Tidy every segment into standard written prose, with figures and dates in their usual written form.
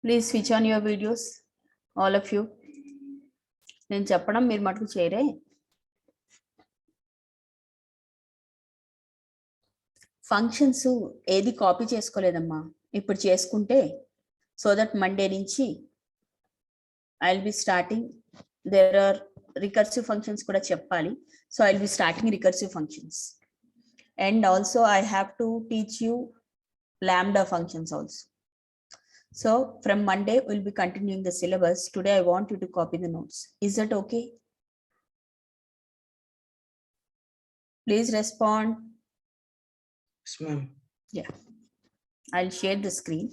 Please switch on your videos, all of you. నేను చెప్పడం మీరు మటుకు చేయరే. ఫంక్షన్స్ ఏది కాపీ చేసుకోలేదమ్మా, ఇప్పుడు చేసుకుంటే సో దట్ మండే నుంచి I will be starting. There are recursive functions కూడా చెప్పాలి. So I will be starting recursive functions and also I have to teach you lambda functions also. So from Monday we'll be continuing the syllabus. Today I want you to copy the notes. Is that okay? Please respond. Yes, ma'am. Yeah, I'll share the screen.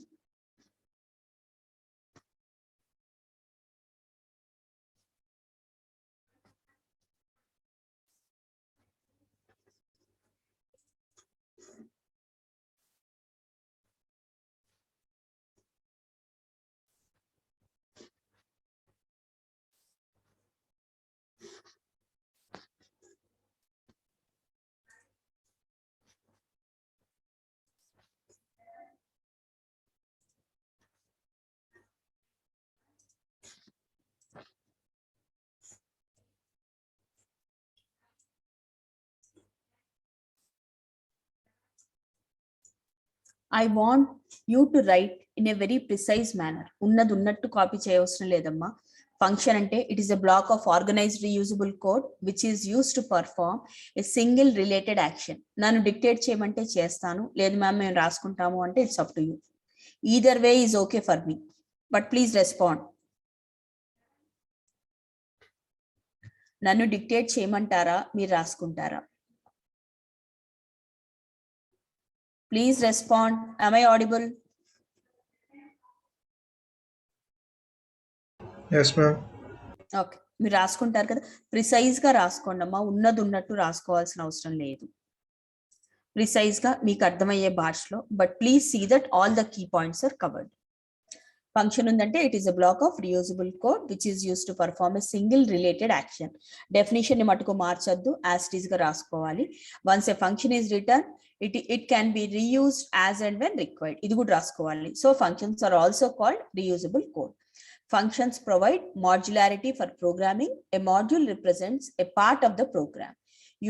I want you to write in a very precise manner. ఉన్నది ఉన్నట్టు copy చేయవసరం లేదమ్మా. Function అంటే it is a black of organised reusable code which is use to perform a single related action. నన్ను dictate చేయమంటే చేస్తాను, లేదు ma'am మేము రాసుకుంటాము అంటే it's up to you. Either way is okay for me, but please respond. నన్ను dictate చేయమంటారా, మీరు రాసుకుంటారా? Please respond. Am I audible? Yes, ma'am. Okay. మీరు రాసుకుంటారు కదా, ప్రిసైజ్ గా రాసుకోండి అమ్మా. ఉన్నది ఉన్నట్టు రాసుకోవాల్సిన అవసరం లేదు. ప్రిసైజ్ గా మీకు అర్థమయ్యే భాషలో, but please see that all the key points are covered. Function ఉందంటే it is a block of reusable code which is use to perform a single related action. Definition ని మటుకు మార్చొద్దు, యాజ్ ఇట్ ఈస్ గా రాసుకోవాలి. Once a function is return, it can be reused as and when required. ఇది కూడా రాసుకోవాలి. So functions are also called reusable code. Functions provide modularity for programming. A module represents a part of the program.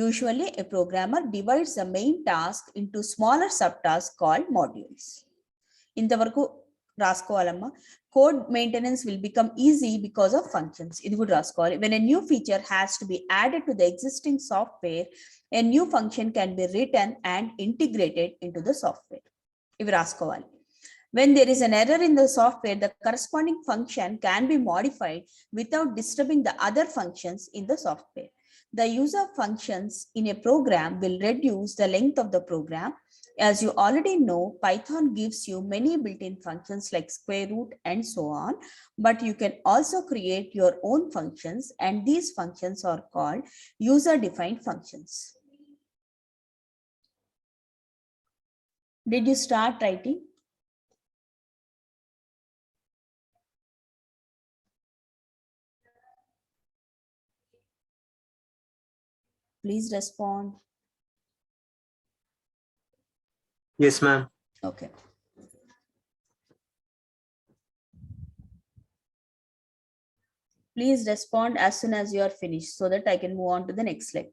Usually a programmer divides the main task into smaller subtasks called modules. ఇంతవరకు రాసుకోవాలమ్మా. Code maintenance will become easy because of functions. ఇది కూడా రాసుకోవాలి. When a new feature has to be added to the existing software, a new function can be written and integrated into the software. ఇవి రాసుకోవాలి. When there is an error in the software, the corresponding function can be modified without disturbing the other functions in the software. The use of functions in a program will reduce the length of the program. As you already know, Python gives you many built-in functions like square root and so on, but you can also create your own functions, and these functions are called user-defined functions. Did you start writing? Please respond. Yes, ma'am. Okay. Please respond as soon as you are finished so that I can move on to the next slide.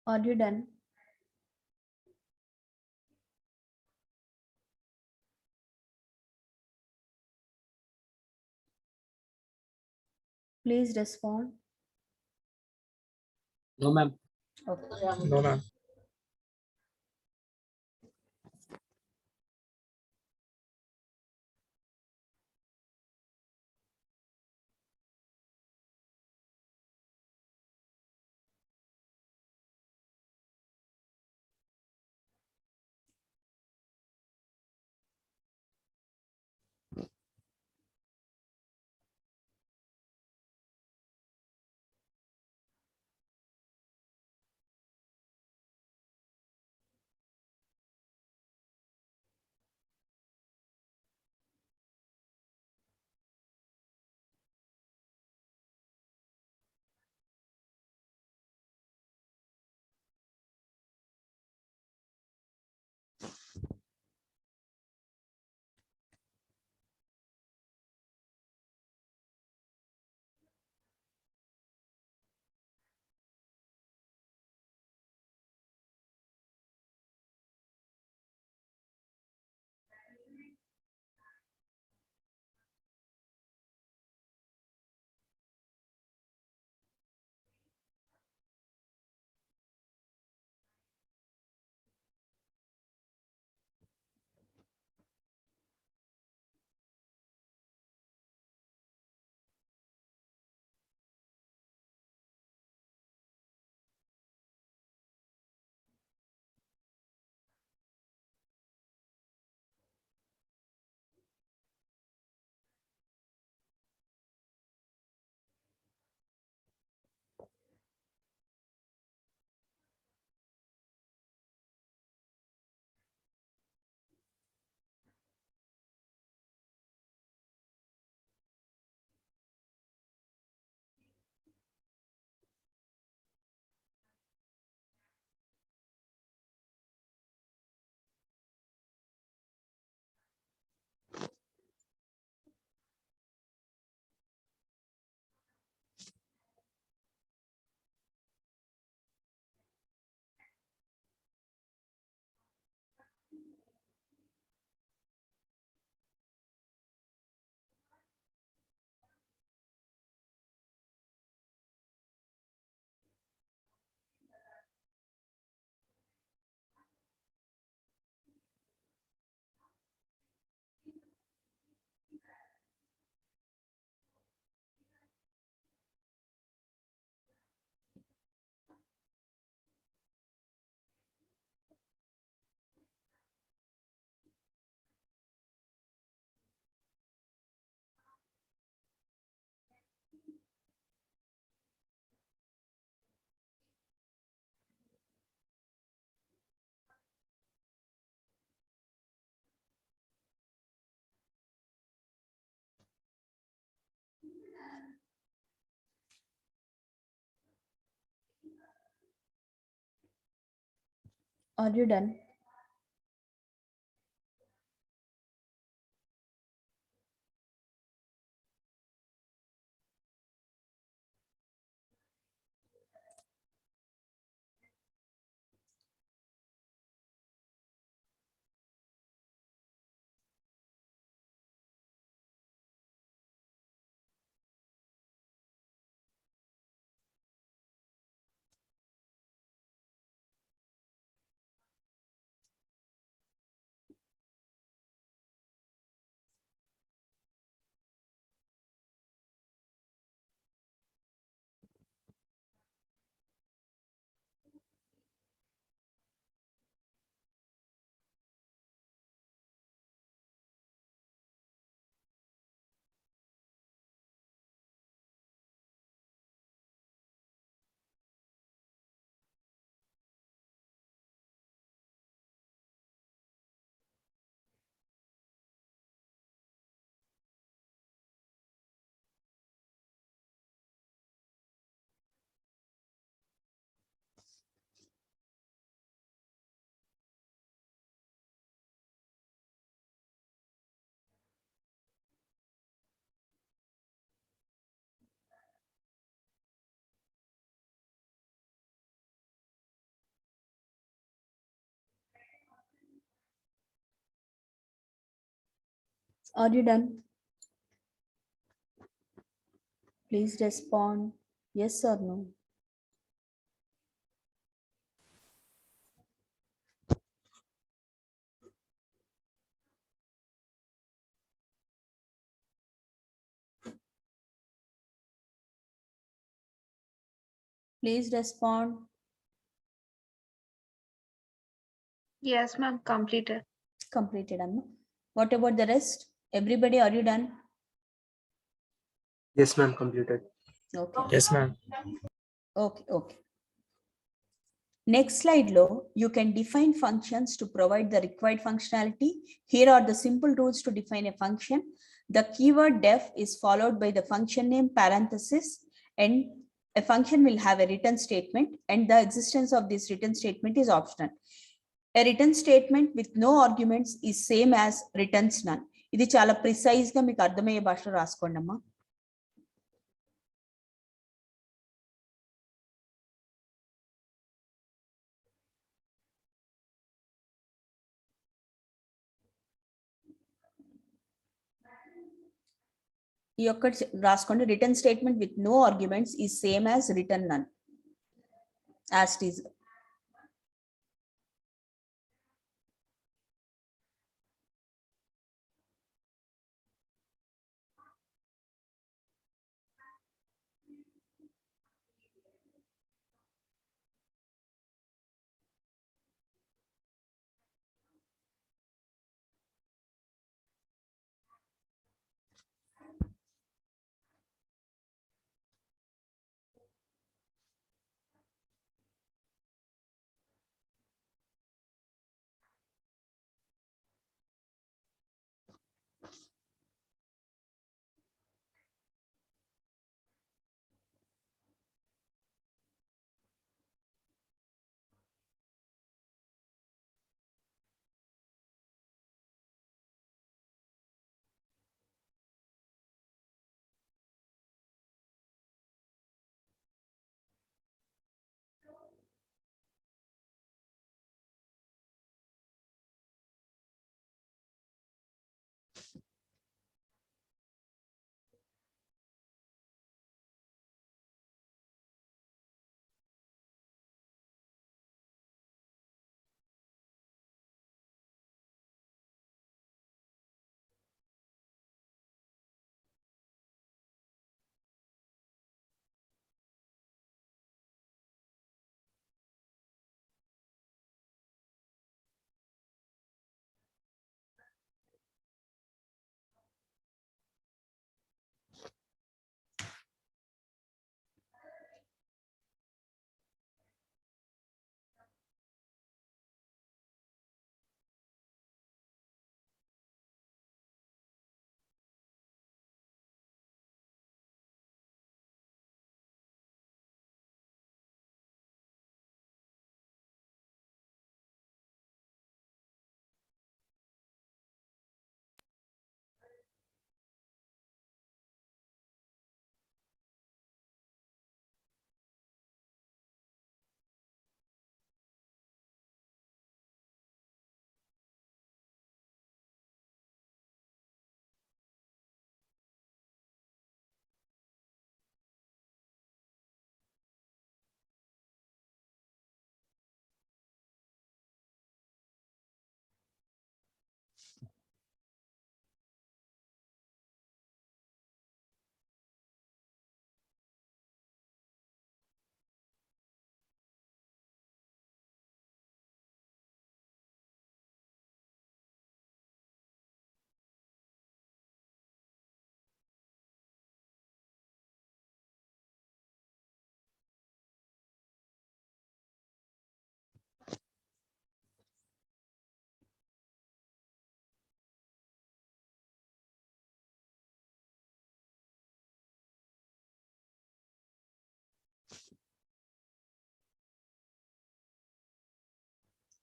Are you done? Please respond. No, ma'am. Okay. No, ma'am. Are you done? Are you done? Please respond yes or no. Please respond. Yes, ma'am, completed. Completed, Amma. What about the rest? Everybody, are you done? Yes, ma'am. Completed. Okay. Yes, ma'am. Okay. Next slide low, you can define functions to provide the required functionality. Here are the simple rules to define a function. The keyword def is followed by the function name parenthesis, and a function will have a return statement, and the existence of this return statement is optional. A return statement with no arguments is same as returns none. ఇది చాలా precise గా మీకు అర్థమయ్యే భాషలో రాసుకోండి అమ్మా. ఈ ఒక్కటి రాసుకోండి. Return statement with no arguments is same as return none, as it is.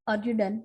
Are you done?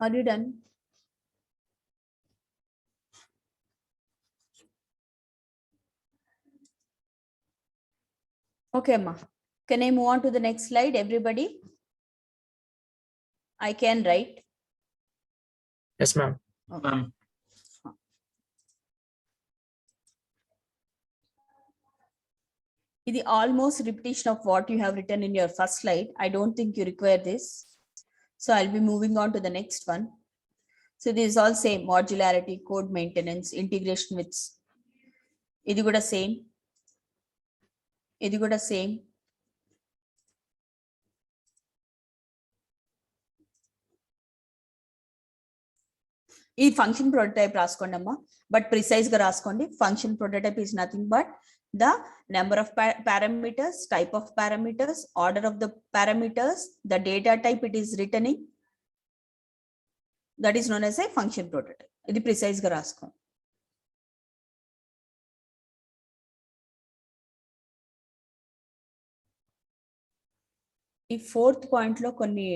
Are you done? Okay, Amma. Can I move on to the next slide, everybody? I can, right? Yes, ma'am. Okay. This is almost repetition of what you have written in your first slide. I don't think you require this. So I'll be moving on to the next one. So this is all same: modularity, code maintenance, integration with. This is same. This is same. ఈ function prototype రాసుకోండి అమ్మా, but precise గా రాసుకోండి. Function prototype is nothing but the number of parameters, type of parameters, order of the parameters, the data type it is returning, that is known as a function prototype. ఇది precise గా రాసుకోండి. ఈ 4th point లో కొన్ని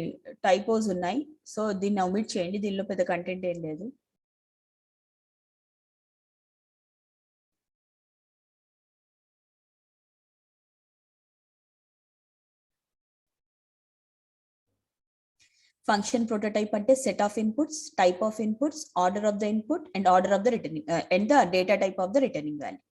టైపోస్ ఉన్నాయి, so దీన్ని omit చేయండి, దీనిలో పెద్ద కంటెంట్ ఏం లేదు. ఫంక్షన్ ప్రోటోటైప్ అంటే set of inputs, type of inputs, order of the input and order of the returning and the data type of the returning value.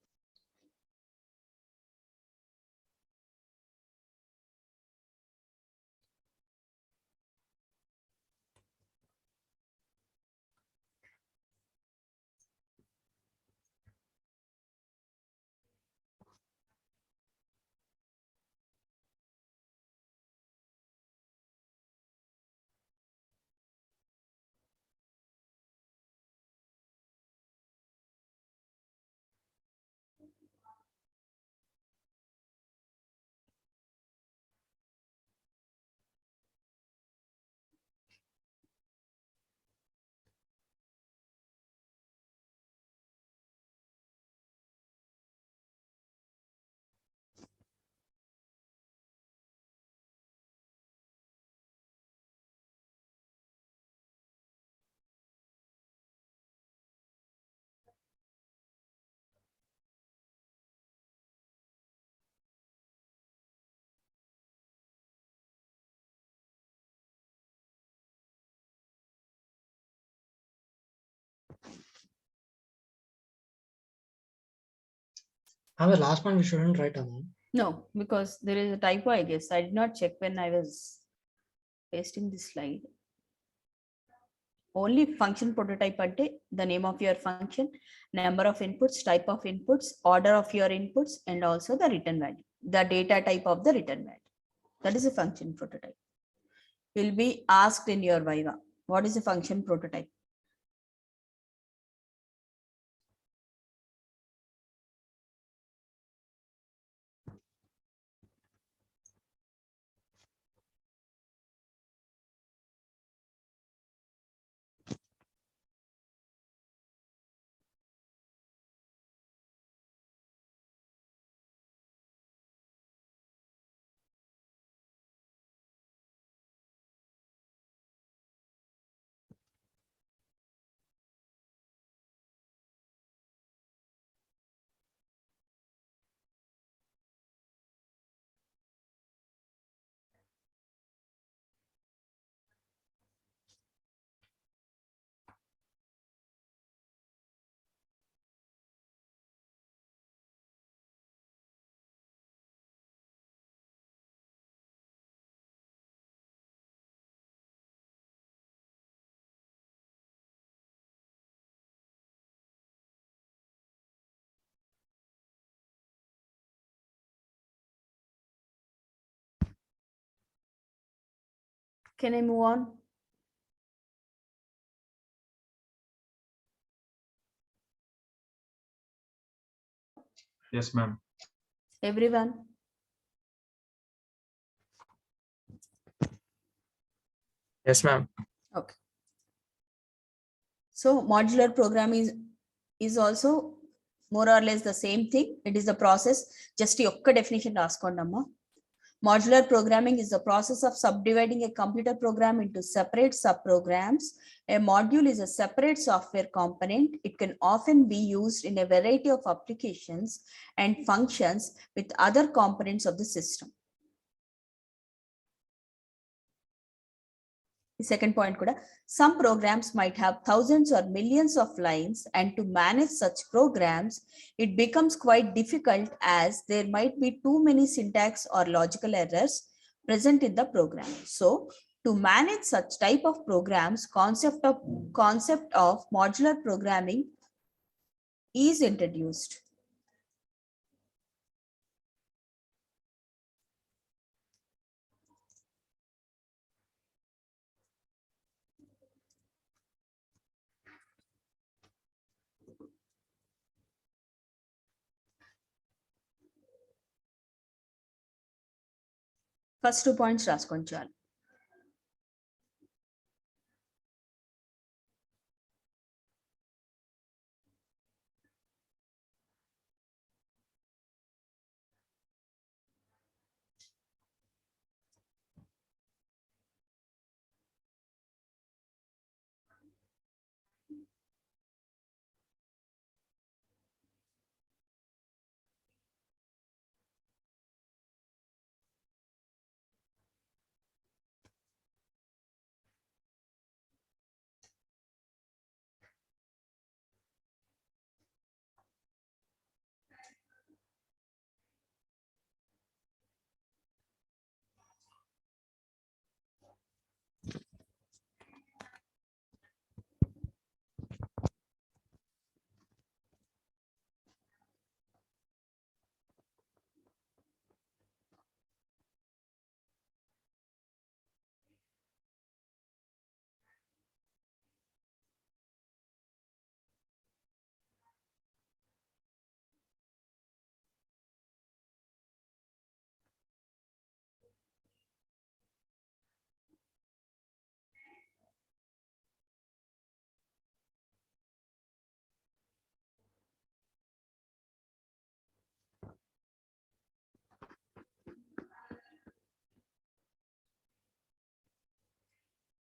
The last one we shouldn't write on. No, because there is a typo, I guess. I did not check when I was pasting this slide. Only function prototype ante the name of your function, number of inputs, type of inputs, order of your inputs, and also the return value, the data type of the return value. That is a function prototype. Will be asked in your Viva. What is a function prototype? Can I move on? Yes, ma'am. Everyone? Yes, ma'am. Okay. So modular programming is also more or less the same thing. It is the process. Just yokka definition raskondamma. Modular programming is the process of subdividing a computer program into separate subprograms. A module is a separate software component. It can often be used in a variety of applications and functions with other components of the system. The second point kuda, some programs might have thousands or millions of lines, and to manage such programs, it becomes quite difficult as there might be too many syntax or logical errors present in the program. So to manage such type of programs, concept of modular programming is introduced. First 2 points రాసుకోండి చాలు.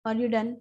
Are you done?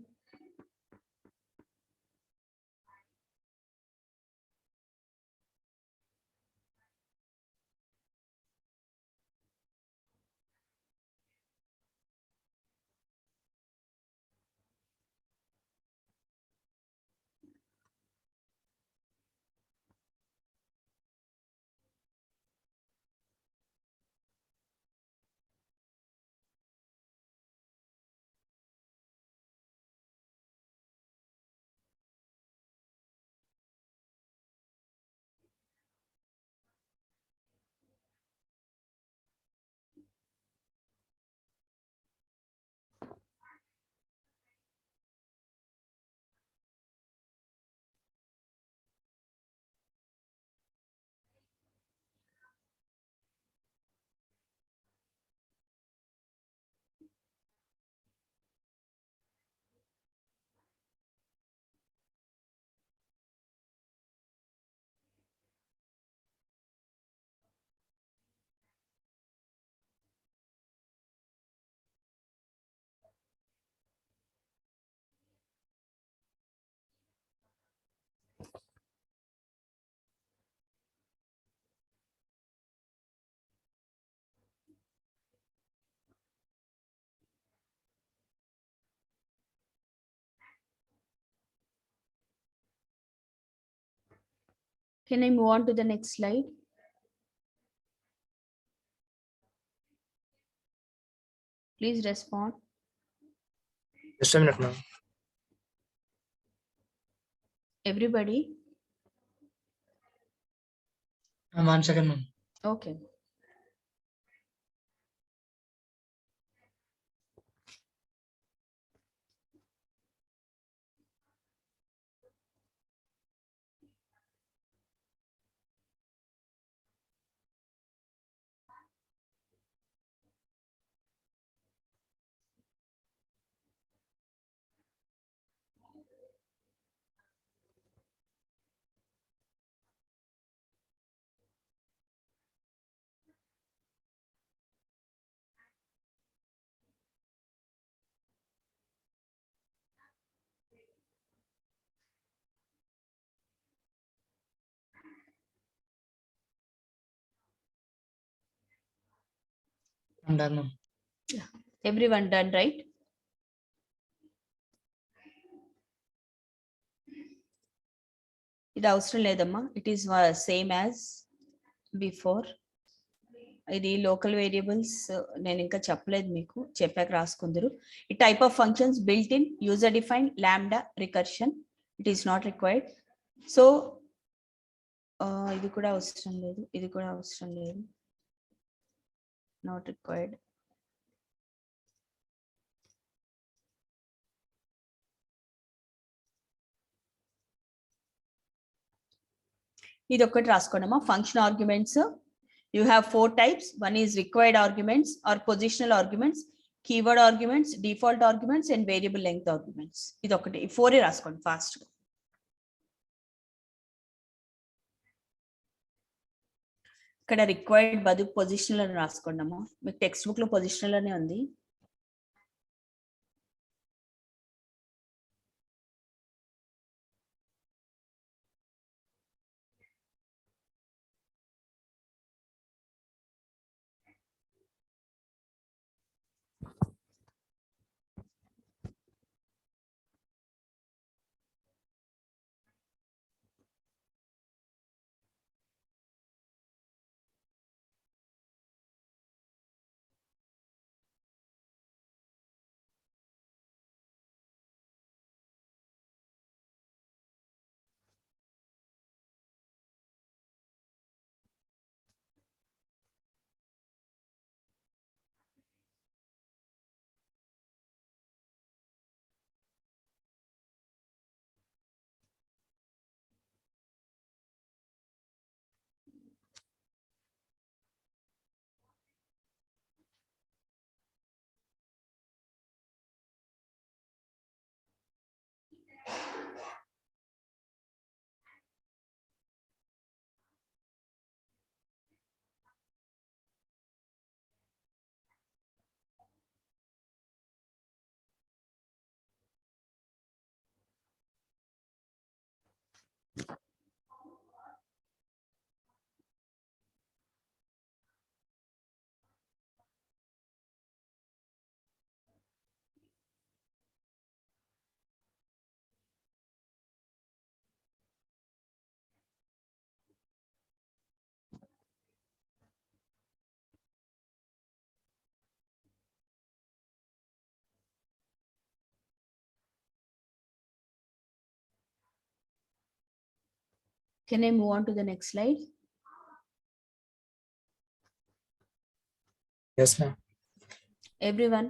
Can I move on to the next slide? Please respond. Just a minute, ma'am. Everybody? 1 second, ma'am. Okay. I'm done, ma'am. Everyone done, right? ఇది అవసరం లేదమ్మా, it is same as before. ఇది local variables నేను ఇంకా చెప్పలేదు, మీకు చెప్పాక రాసుకుందరు. ఈ type of functions built in, user define, lambda, recursion, it is not required. So ఇది కూడా అవసరం లేదు, ఇది కూడా అవసరం లేదు, నాట్ రిక్వైర్డ్. ఇది ఒకటి రాసుకోండమ్మా. Function arguments, you have 4 types. One is required arguments or positional arguments, keyword arguments, default arguments and variable length arguments. ఇది ఒకటి, 4 రాసుకోండి ఫాస్ట్ గా. ఇక్కడ రిక్వైర్డ్ బదులు పొజిషనల్ అని రాసుకోండి అమ్మా. మీకు టెక్స్ట్ బుక్ లో పొజిషనల్ అనే ఉంది. Can I move on to the next slide? Yes, ma'am. Everyone.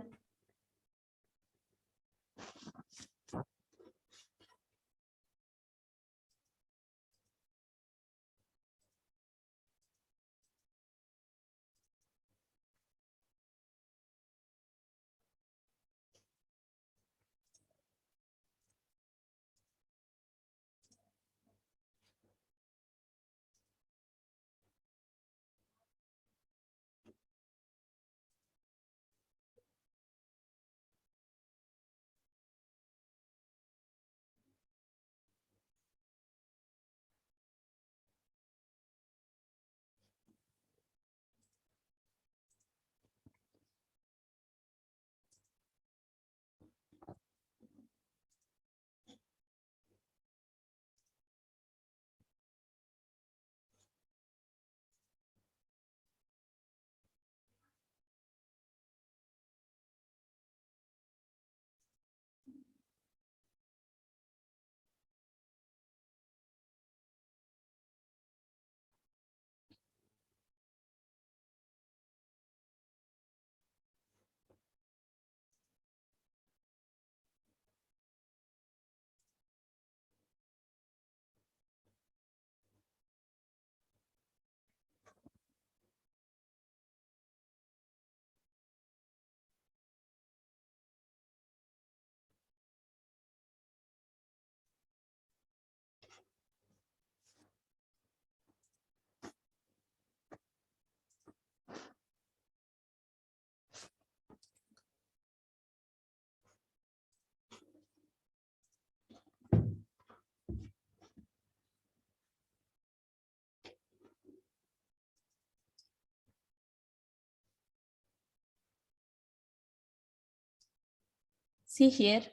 See here,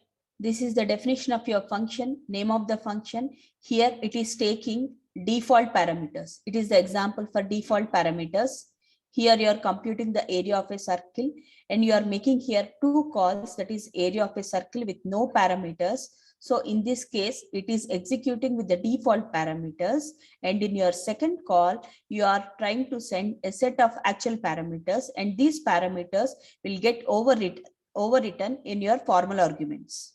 this is the definition of your function, name of the function. Here it is taking default parameters. It is the example for default parameters. Here you are computing the area of a circle and you are making here two calls, that is area of a circle with no parameters. So in this case, it is executing with the default parameters. And in your second call, you are trying to send a set of actual parameters, and these parameters will get overwritten in your formal arguments.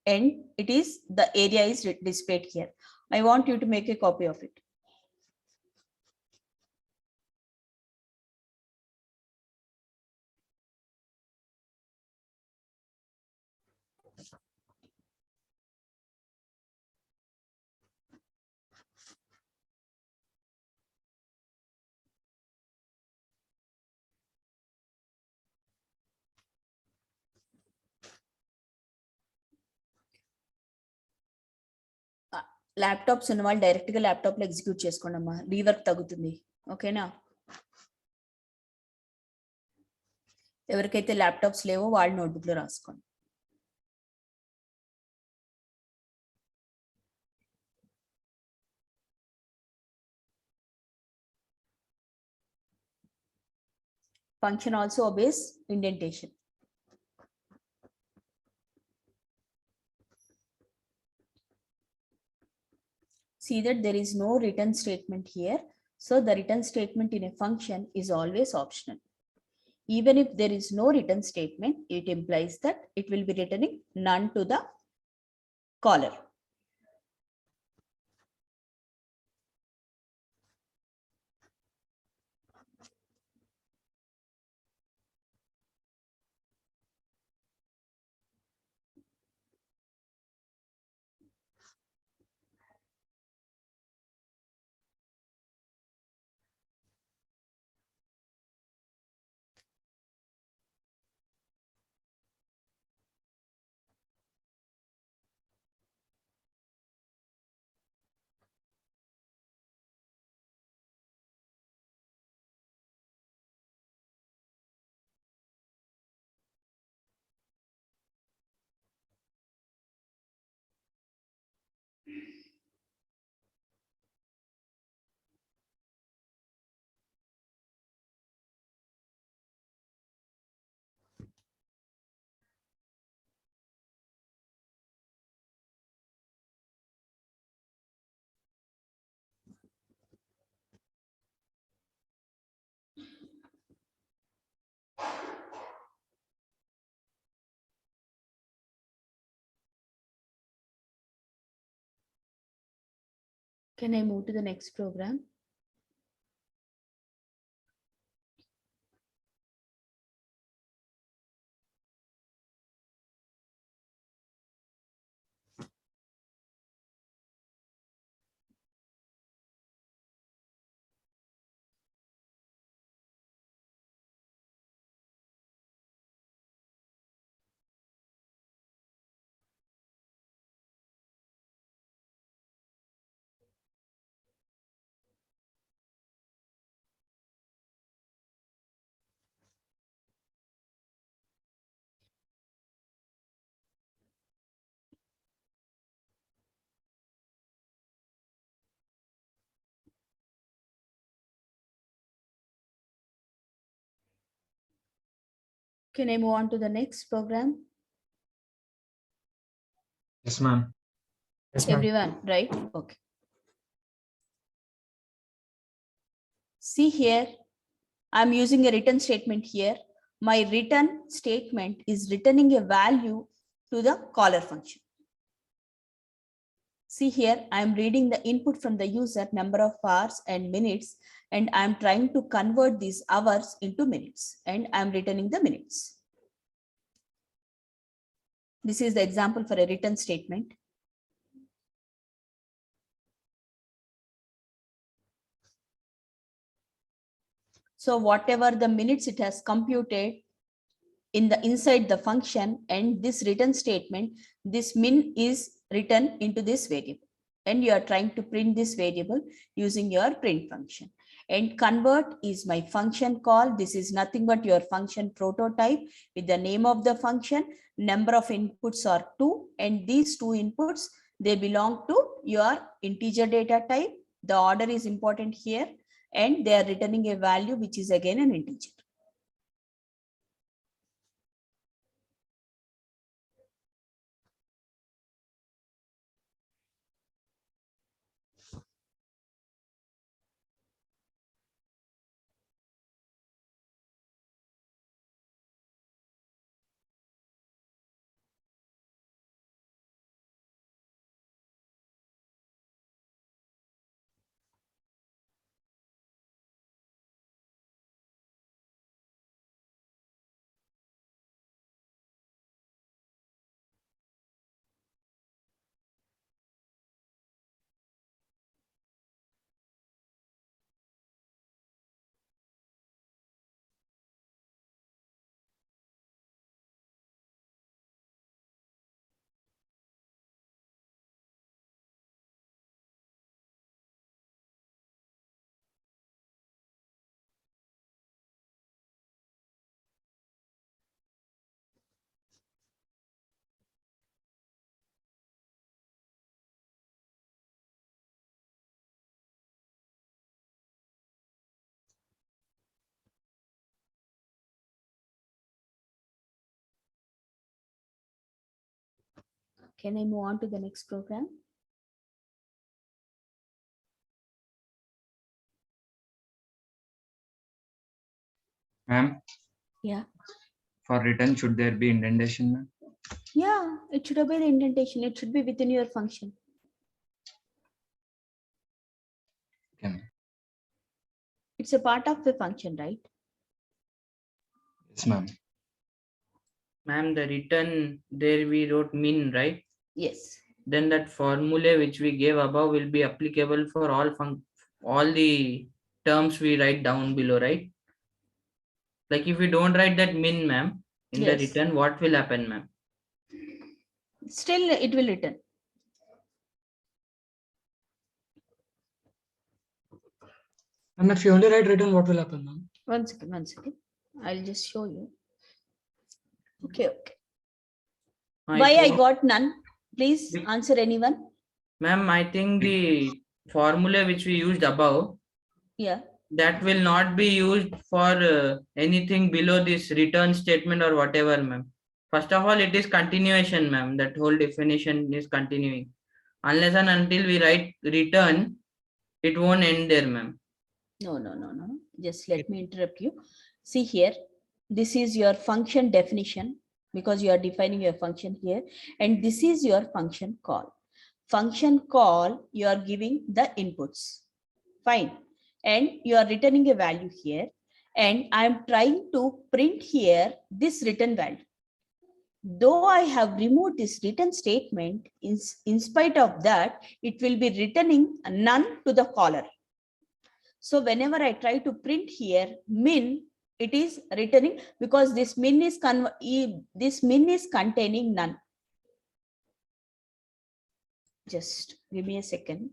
And it is the area is displayed here. I want you to make a copy of it. Laptops ఉన్న వాళ్ళు direct గా laptop లో execute చేసుకోండి అమ్మా, rework తగ్గుతుంది. ఓకేనా? ఎవరికైతే laptops లేవో వాళ్ళు నోట్బుక్ లో రాసుకోండి. Function also obeys indentation. See that there is no return statement here. So the return statement in a function is always optional. Even if there is no return statement, it implies that it will be returning none to the caller. Can I move to the next program? Can I move on to the next program? Yes, ma'am. Yes, ma'am. Everyone, right? Okay. See here, I'm using a return statement here. My return statement is returning a value to the caller function. See here, I'm reading the input from the user, number of hours and minutes, and I'm trying to convert these hours into minutes, and I'm returning the minutes. This is the example for a return statement. So whatever the minutes it has computed in the inside the function, and this return statement, this min is written into this variable, and you are trying to print this variable using your print function. And convert is my function call. This is nothing but your function prototype with the name of the function. Number of inputs are 2, and these 2 inputs, they belong to your integer data type. The order is important here, and they are returning a value which is again an integer. Can I move on to the next program? Ma'am, Yeah. for return, should there be indentation, ma'am? Yeah, it should obey the indentation. It should be within your function. Okay, ma'am. It's a part of the function, right? Yes, ma'am. Ma'am, the return there we wrote min, right? Yes. Then that formula which we gave above will be applicable for all the terms we write down below, right? Like if we don't write that min, ma'am, in the Yes. return, what will happen, ma'am? Still, it will return. And if you only write return, what will happen, ma'am? One second, one second. I'll just show you. Okay, okay. Why I got none? Please answer anyone. Ma'am, I think the formula which we used above, Yeah. that will not be used for anything below this return statement or whatever, ma'am. First of all, it is continuation, ma'am. That whole definition is continuing. Unless and until we write return, it won't end there, ma'am. No, no, no, no. Just let me interrupt you. See here, this is your function definition because you are defining your function here. And this is your function call. Function call, you are giving the inputs. Fine. And you are returning a value here. And I am trying to print here this return value. Though I have removed this return statement, in spite of that, it will be returning none to the caller. So whenever I try to print here min, it is returning because this min is containing none. Just give me a second.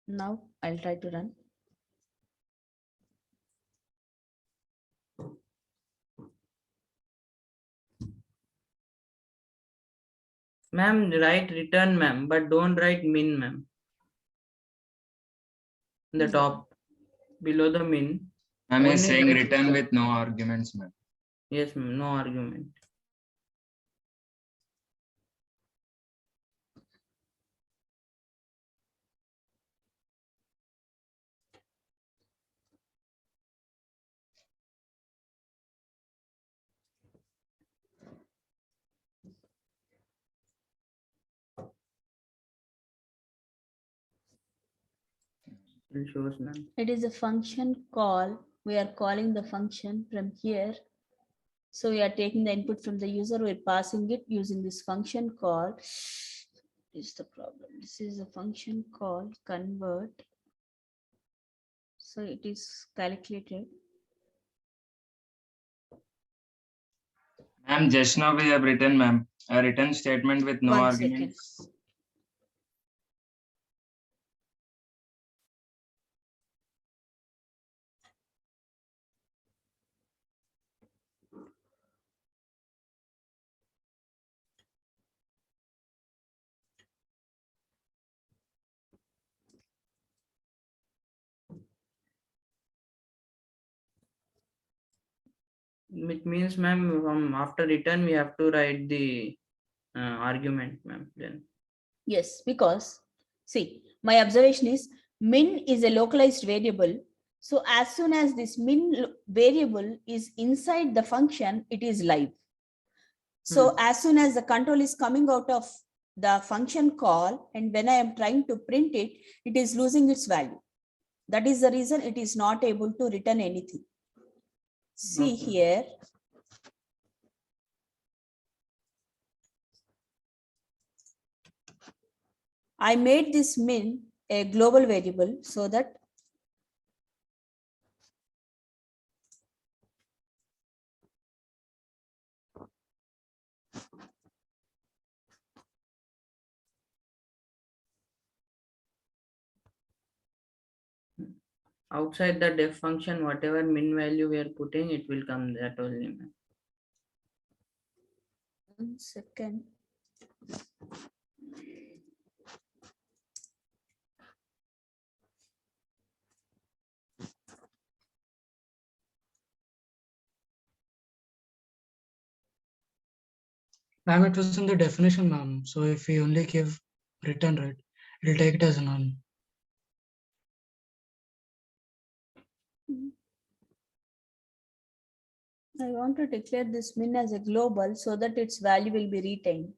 Now I'll try to run. Ma'am, write return, ma'am, but don't write min, ma'am. In the top, below the min. Ma'am is Only saying write return with no arguments, ma'am. Yes, ma'am, no argument. It shows, ma'am. It is a function call. We are calling the function from here. So we are taking the input from the user. We're passing it using this function call. This is the problem. This is a function call convert. So it is calculated. Ma'am, just now we have written, ma'am, a return statement with no 1 second. arguments. It means, ma'am, from after return, we have to write the argument, ma'am, then. Yes, because see, my observation is min is a localized variable. So as soon as this variable is inside the function, it is live. So as soon as the control is coming out of the function call, and when I am trying to print it, it is losing its value. That is the reason it is not able to return anything. See Okay. here. I made this min a global variable so that Outside the def function, whatever min value we are putting, it will come that only, ma'am. 1 second. Ma'am, it was in the definition, ma'am. So if we only give return, right, it'll take it as a none. I want to declare this min as a global so that its value will be retained.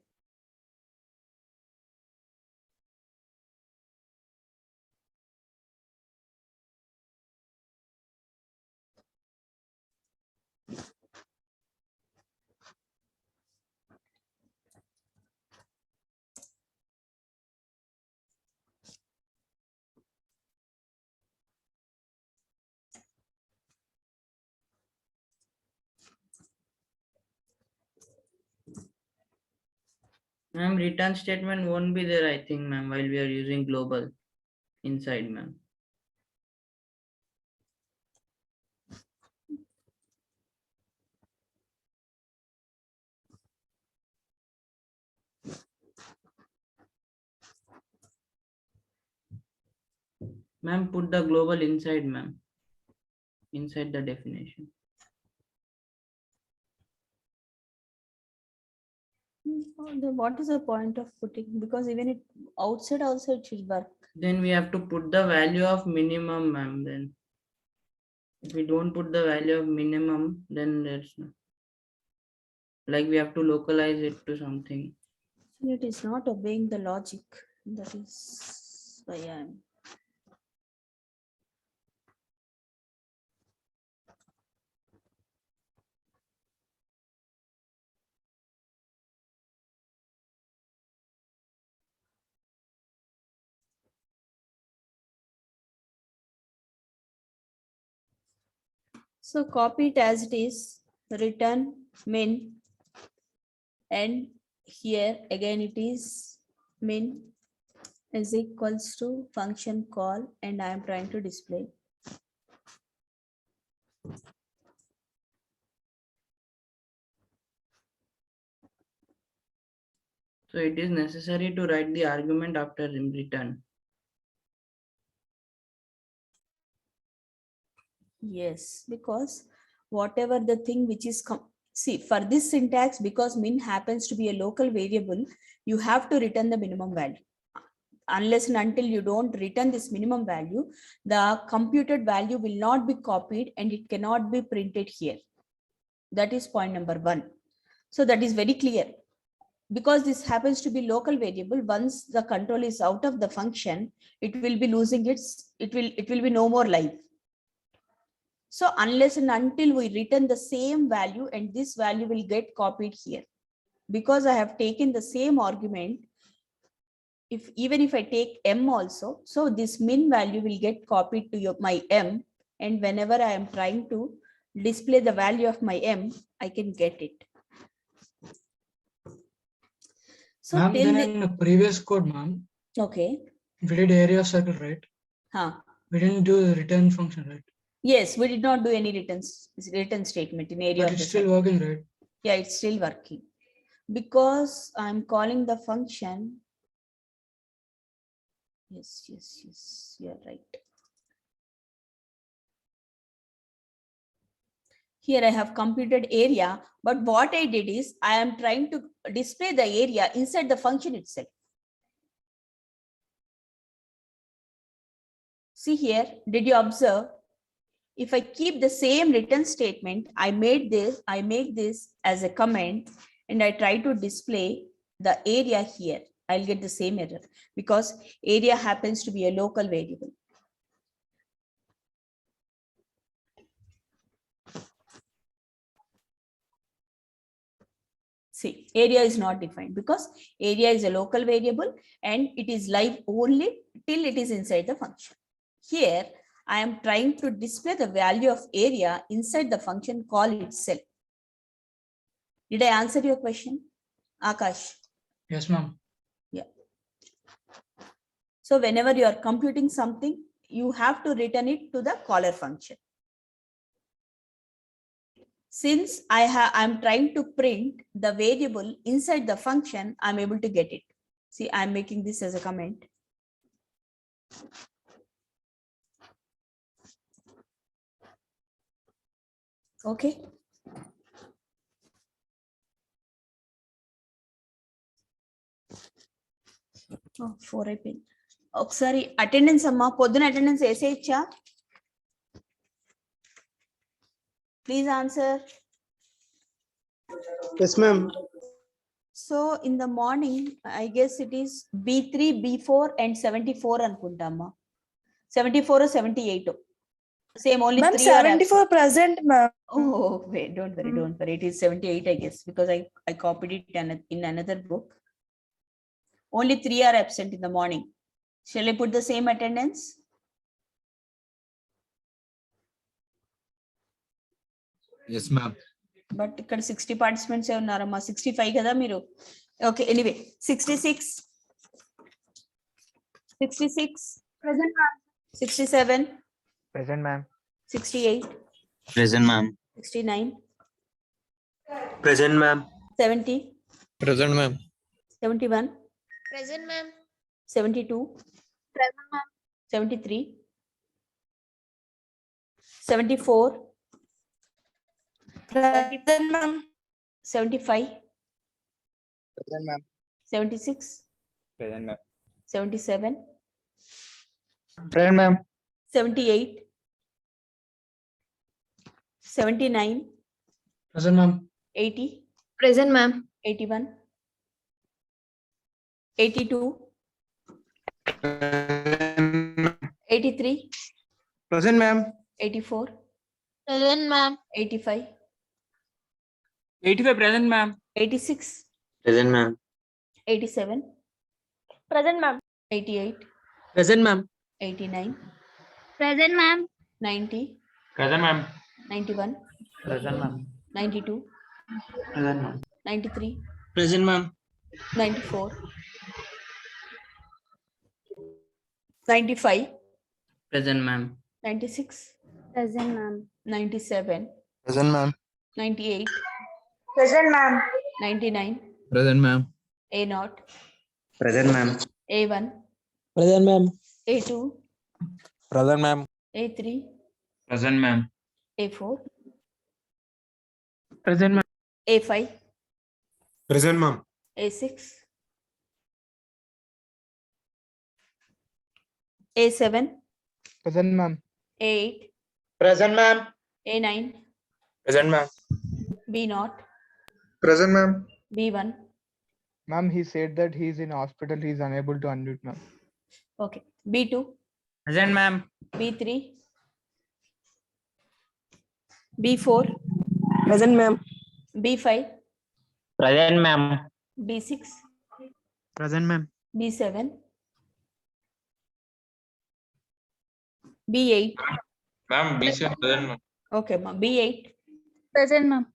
Ma'am, return statement won't be there, I think, ma'am, while we are using global inside, ma'am. Ma'am, put the global inside, ma'am. Inside the definition. Then what is the point of putting? Because even it outside also it should work. Then we have to put the value of minimum, ma'am. Then if we don't put the value of minimum, then there's no, like we have to localize it to something. It is not obeying the logic. That is why I am. So copy it as it is, return min, and here again it is min is equals to function call, and I am trying to display. So it is necessary to write the argument after return. Yes, because whatever the thing which is see, for this syntax, because min happens to be a local variable, you have to return the minimum value. Unless and until you don't return this minimum value, the computed value will not be copied and it cannot be printed here. That is point number 1. So that is very clear. Because this happens to be local variable, once the control is out of the function, it will be losing it will be no more live. So unless and until we return the same value, and this value will get copied here, because I have taken the same argument, even if I take m also, so this min value will get copied to my m, and whenever I am trying to display the value of my m, I can get it. So Ma'am, till then the, in the previous code, ma'am, okay. we did area of circle, right? Huh. We didn't do the return function, right? Yes, we did not do any return statement in area But of it's the still circle. working, right? Yeah, it's still working because I'm calling the function. Yes, you're right. Here I have computed area, but what I did is I am trying to display the area inside the function itself. See here, did you observe? If I keep the same return statement, I make this as a comment and I try to display the area here. I'll get the same error because area happens to be a local variable. See, area is not defined because area is a local variable and it is live only till it is inside the function. Here, I am trying to display the value of area inside the function call itself. Did I answer your question, Akash? Yes, ma'am. Yeah. So whenever you are computing something, you have to return it to the caller function. Since I'm trying to print the variable inside the function, I'm able to get it. See, I'm making this as a comment. Okay. Oh, 4 అయిపోయింది. ఒకసారి attendance అమ్మా, పొద్దున attendance వేసేయచ్చా? Please answer. Yes, ma'am. So in the morning, I guess it is B3, B4 and 74 అనుకుంటామా? 74 or 78. Same, only Ma'am, 3 are 74 absent. present, ma'am. Oh, wait, don't worry. It is 78, I guess, because I copied it in another book. Only 3 are absent in the morning. Shall I put the same attendance? Yes, ma'am. But ఇక్కడ 60 participants ఏ ఉన్నారమ్మా, 65 కదా మీరు. Okay, anyway, 66. 66. Present, ma'am. 67. Present, ma'am. 68. Present, ma'am. 69. Present, ma'am. 70. Present, ma'am. 71. Present, ma'am. 72. Present, ma'am. 73. 74. Present, ma'am. 75. Present, ma'am. 76. Present, ma'am. 77. Present, ma'am. 78. 79. Present, ma'am. 80. Present, ma'am. 81. 82. 83. Present, ma'am. 84. Present, ma'am. 85. 85 present, ma'am. 86. Present, ma'am. 87. Present, ma'am. 88. Present, ma'am. 89. Present, ma'am. 90. Present, ma'am. 91. Present, ma'am. 92. Present, ma'am. 93. Present, ma'am. 94. 95. Present, ma'am. 96. Present, ma'am. 97. Present, ma'am. 98. Present, ma'am. 99. Present, ma'am. A0. Present, ma'am. A1. Present, ma'am. A2. Present, ma'am. A3. Present, ma'am. A4. Present, ma'am. A5. Present, ma'am. A6. A7. Present, ma'am. A8. Present, ma'am. A9. Present, ma'am. B0. Present, ma'am. B1. Ma'am, he said that he is in hospital. He is unable to unmute, ma'am. Okay. B2. Present, ma'am. B3. B4. Present, ma'am. B5. Present, ma'am. B6. Present, ma'am. B7. B8. Ma'am, B7 present, ma'am. Okay, ma. B8. Present, ma'am.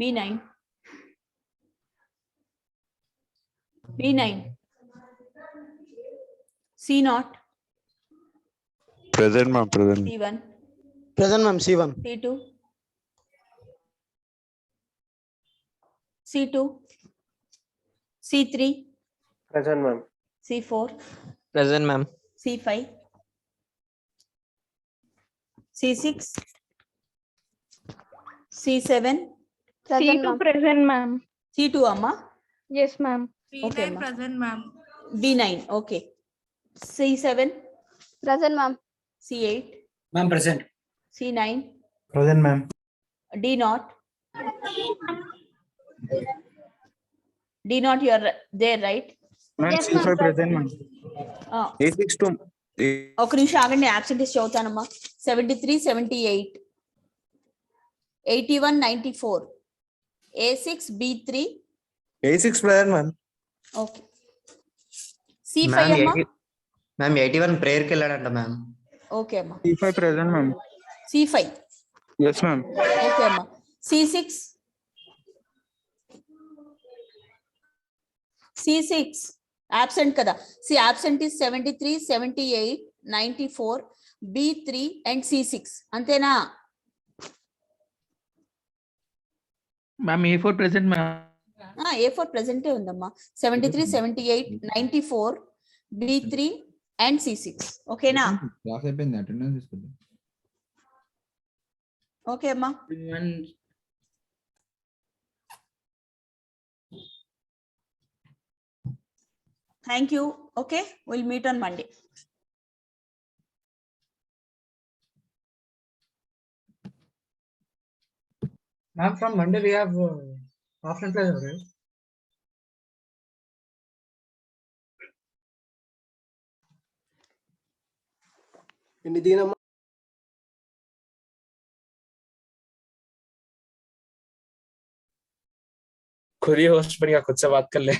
B9. B9. C0. Present, ma'am. Present. C1. Present, ma'am. C1. C2. C2. C3. Present, ma'am. C4. Present, ma'am. C5. C6. C7. Present, ma'am. Present, ma'am. C2 amma. Yes, ma'am. Okay, ma'am. Present, ma'am. B9. Okay. C7. Present, ma'am. C8. Ma'am, present. C9. Present, ma'am. D0. D0, you are there, right? Ma'am, Yes, C5 ma'am. present, ma'am. A6 to ఒక నిమిషం ఆగండి, absentees చదువుతానమ్మా. 73, 78, 81, 94, A6, B3. A6 present, ma'am. Okay. C5 అమ్మా. Ma'am, 81 prayer కి వెళ్ళాడంట, ma'am. Okay అమ్మా. C5 present, ma'am. C5. Yes, ma'am. Okay అమ్మా. C6. C6 absent కదా. See, absent is 73, 78, 94, B3 and C6. అంతేనా? Ma'am, A4 present, ma'am. A4 ప్రెసెంటే ఉందమ్మా. 73, 78, 94, B3 and C6. ఓకేనా? Class అయిపోయింది, attendance తీసుకుందాం. ఓకే అమ్మా. Thank you. Okay, we'll meet on Monday. Ma'am, from Monday we have offline class, right? खुद ही host बन गया, खुद से बात कर ले.